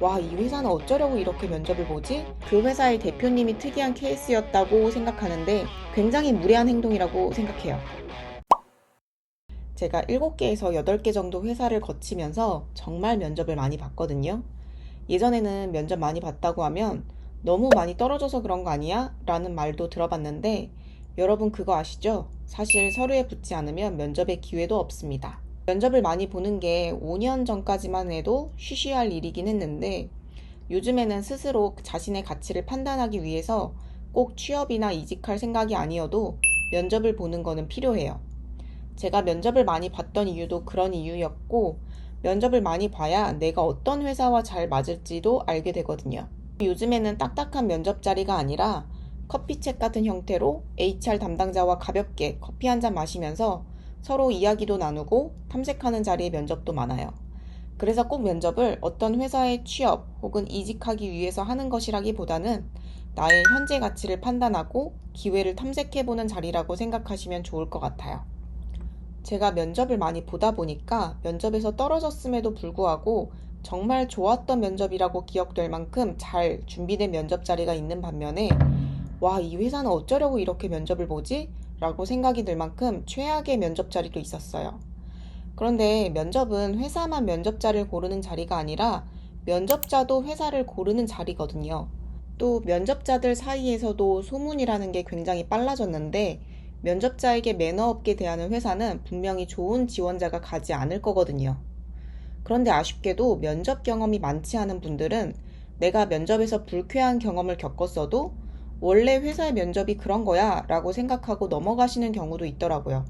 와, 이 회사는 어쩌려고 이렇게 면접을 보지? 그 회사의 대표님이 특이한 케이스였다고 생각하는데 굉장히 무례한 행동이라고 생각해요. 제가 7개에서 8개 정도 회사를 거치면서 정말 면접을 많이 봤거든요. 예전에는 면접 많이 봤다고 하면 너무 많이 떨어져서 그런 거 아니야? 라는 말도 들어봤는데 여러분 그거 아시죠? 사실 서류에 붙지 않으면 면접의 기회도 없습니다. 면접을 많이 보는 게 5년 전까지만 해도 쉬쉬할 일이긴 했는데 요즘에는 스스로 자신의 가치를 판단하기 위해서 꼭 취업이나 이직할 생각이 아니어도 면접을 보는 거는 필요해요. 제가 면접을 많이 봤던 이유도 그런 이유였고, 면접을 많이 봐야 내가 어떤 회사와 잘 맞을지도 알게 되거든요. 요즘에는 딱딱한 면접 자리가 아니라 커피챗 같은 형태로 HR 담당자와 가볍게 커피 한 잔 마시면서 서로 이야기도 나누고 탐색하는 자리의 면접도 많아요. 그래서 꼭 면접을 어떤 회사에 취업 혹은 이직하기 위해서 하는 것이라기보다는 나의 현재 가치를 판단하고 기회를 탐색해보는 자리라고 생각하시면 좋을 것 같아요. 제가 면접을 많이 보다 보니까 면접에서 떨어졌음에도 불구하고 정말 좋았던 면접이라고 기억될 만큼 잘 준비된 면접 자리가 있는 반면에 와, 이 회사는 어쩌려고 이렇게 면접을 보지? 라고 생각이 들 만큼 최악의 면접 자리도 있었어요. 그런데 면접은 회사만 면접자를 고르는 자리가 아니라 면접자도 회사를 고르는 자리거든요. 또 면접자들 사이에서도 소문이라는 게 굉장히 빨라졌는데 면접자에게 매너 없게 대하는 회사는 분명히 좋은 지원자가 가지 않을 거거든요. 그런데 아쉽게도 면접 경험이 많지 않은 분들은 내가 면접에서 불쾌한 경험을 겪었어도 원래 회사의 면접이 그런 거야 라고 생각하고 넘어가시는 경우도 있더라고요.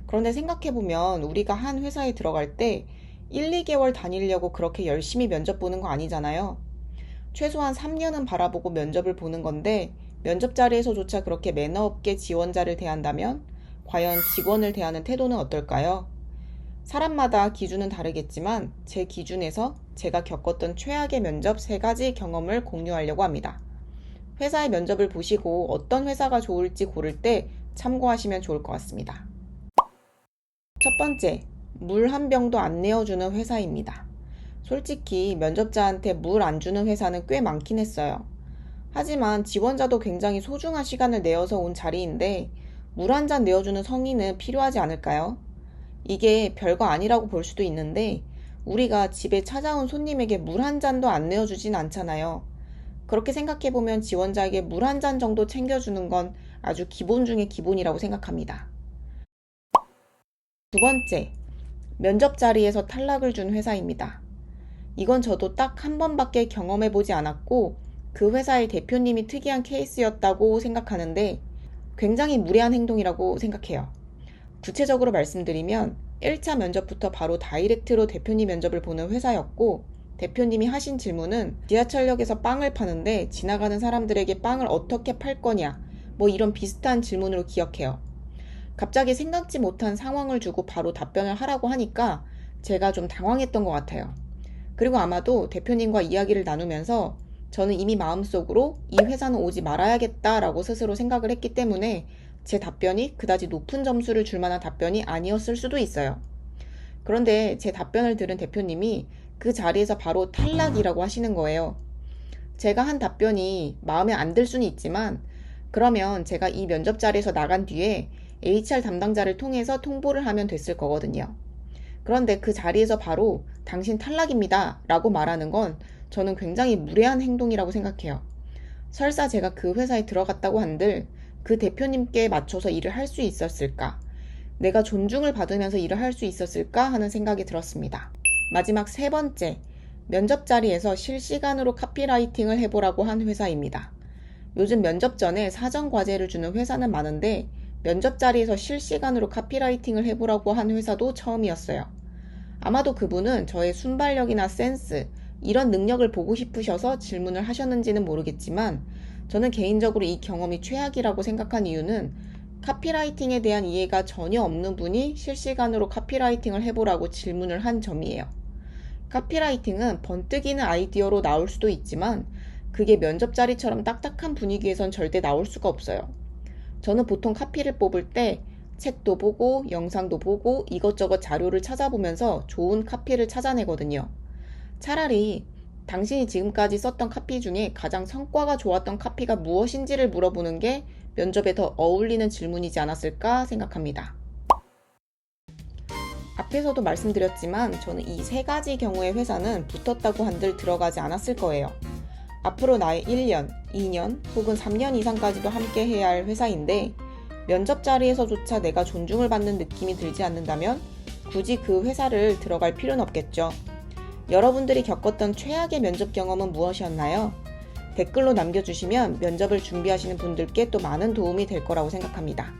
그런데 생각해보면 우리가 한 회사에 들어갈 때 1, 2개월 다니려고 그렇게 열심히 면접 보는 거 아니잖아요. 최소한 3년은 바라보고 면접을 보는 건데 면접 자리에서조차 그렇게 매너 없게 지원자를 대한다면 과연 직원을 대하는 태도는 어떨까요? 사람마다 기준은 다르겠지만 제 기준에서 제가 겪었던 최악의 면접 3가지 경험을 공유하려고 합니다. 회사의 면접을 보시고 어떤 회사가 좋을지 고를 때 참고하시면 좋을 것 같습니다. 첫 번째, 물 한 병도 안 내어주는 회사입니다. 솔직히 면접자한테 물 안 주는 회사는 꽤 많긴 했어요. 하지만 지원자도 굉장히 소중한 시간을 내어서 온 자리인데 물 한 잔 내어주는 성의는 필요하지 않을까요? 이게 별거 아니라고 볼 수도 있는데 우리가 집에 찾아온 손님에게 물 한 잔도 안 내어주진 않잖아요. 그렇게 생각해보면 지원자에게 물 한 잔 정도 챙겨주는 건 아주 기본 중의 기본이라고 생각합니다. 두 번째, 면접 자리에서 탈락을 준 회사입니다. 이건 저도 딱 한 번밖에 경험해보지 않았고 그 회사의 대표님이 특이한 케이스였다고 생각하는데 굉장히 무례한 행동이라고 생각해요. 구체적으로 말씀드리면 1차 면접부터 바로 다이렉트로 대표님 면접을 보는 회사였고 대표님이 하신 질문은 지하철역에서 빵을 파는데 지나가는 사람들에게 빵을 어떻게 팔 거냐 뭐 이런 비슷한 질문으로 기억해요. 갑자기 생각지 못한 상황을 주고 바로 답변을 하라고 하니까 제가 좀 당황했던 것 같아요. 그리고 아마도 대표님과 이야기를 나누면서 저는 이미 마음속으로 이 회사는 오지 말아야겠다라고 스스로 생각을 했기 때문에 제 답변이 그다지 높은 점수를 줄 만한 답변이 아니었을 수도 있어요. 그런데 제 답변을 들은 대표님이 그 자리에서 바로 탈락이라고 하시는 거예요. 제가 한 답변이 마음에 안 들 수는 있지만 그러면 제가 이 면접 자리에서 나간 뒤에 HR 담당자를 통해서 통보를 하면 됐을 거거든요. 그런데 그 자리에서 바로 당신 탈락입니다 라고 말하는 건 저는 굉장히 무례한 행동이라고 생각해요. 설사 제가 그 회사에 들어갔다고 한들 그 대표님께 맞춰서 일을 할 수 있었을까? 내가 존중을 받으면서 일을 할 수 있었을까 하는 생각이 들었습니다. 마지막 3번째, 면접 자리에서 실시간으로 카피라이팅을 해보라고 한 회사입니다. 요즘 면접 전에 사전 과제를 주는 회사는 많은데 면접 자리에서 실시간으로 카피라이팅을 해보라고 한 회사도 처음이었어요. 아마도 그분은 저의 순발력이나 센스, 이런 능력을 보고 싶으셔서 질문을 하셨는지는 모르겠지만 저는 개인적으로 이 경험이 최악이라고 생각한 이유는 카피라이팅에 대한 이해가 전혀 없는 분이 실시간으로 카피라이팅을 해보라고 질문을 한 점이에요. 카피라이팅은 번뜩이는 아이디어로 나올 수도 있지만 그게 면접 자리처럼 딱딱한 분위기에선 절대 나올 수가 없어요. 저는 보통 카피를 뽑을 때 책도 보고 영상도 보고 이것저것 자료를 찾아보면서 좋은 카피를 찾아내거든요. 차라리 당신이 지금까지 썼던 카피 중에 가장 성과가 좋았던 카피가 무엇인지를 물어보는 게 면접에 더 어울리는 질문이지 않았을까 생각합니다. 앞에서도 말씀드렸지만 저는 이 세 가지 경우의 회사는 붙었다고 한들 들어가지 않았을 거예요. 앞으로 나의 1년, 2년 혹은 3년 이상까지도 함께 해야 할 회사인데 면접 자리에서조차 내가 존중을 받는 느낌이 들지 않는다면 굳이 그 회사를 들어갈 필요는 없겠죠. 여러분들이 겪었던 최악의 면접 경험은 무엇이었나요? 댓글로 남겨주시면 면접을 준비하시는 분들께 또 많은 도움이 될 거라고 생각합니다.